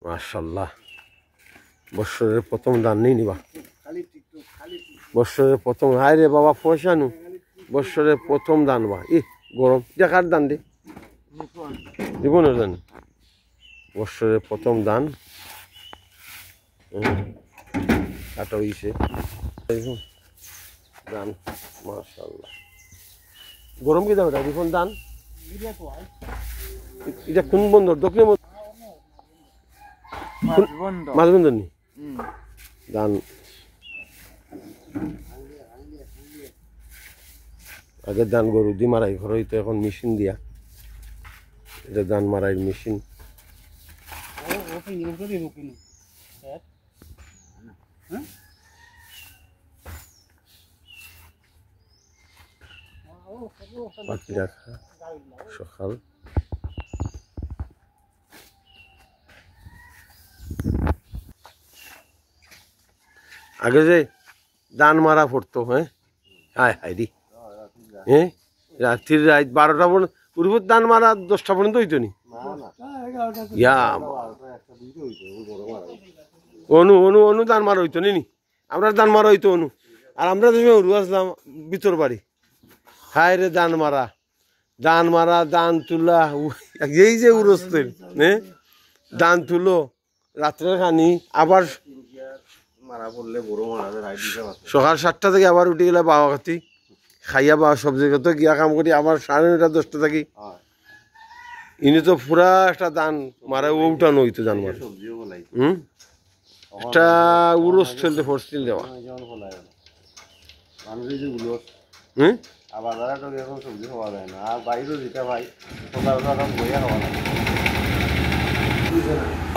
মাশাআল্লাহ বছরের প্রথম দান নেই নিবা বছরের প্রথম হায় রে বাবা পয়সা নু বছরের প্রথম দান বা গরম দেখার দান দে দিব না দান বছরের প্রথম দান কাটা হইছে দান মাশাআল্লাহ গরম কি দাও দেখুন দান এটা কোন বন্দর দক্ষিণ মাছ বন্দর নি দান আগে ধান গরু দি মারাই ঘর হইতো এখন মেশিন দিয়া এটা ধান মারাই মেশিন বাকি রাখা সকাল আগে যে ধান মারা পড়তো হ্যাঁ হায় হায় রি হ্যাঁ রাত্রির রাত 12টা পর্যন্ত পূর্ব ধান মারা 10টা পর্যন্ত হইতো নি অনু ধান মারা হইতো নি আমরা ধান মারা হইতো অনু আর আমরা তুমি উড়ু আসলাম ভিতর বাড়ি হায় রে ধান মারা ধান তুলা এই যে উড়স্তের হ্যাঁ ধান তুলো রাত্রে খানি আবার সকাল 7টা থেকে আবার উঠে গেলে বাবা খাতি খাইয়া বা সব জায়গাতে গিয়া কাম করি আবার 9:30 10টা থাকি ইনি তো পুরা একটা দান মারা উঠানো হইতো দান মারা একটা উরস ফেলতে ফরছিল দেওয়া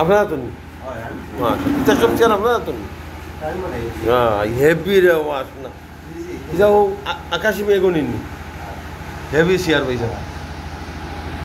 আপনারা তো সবচেয়ে আপনারা তো হেভি রে না আকাশি মেঘ নিননি হেভি শেয়ার পয়সা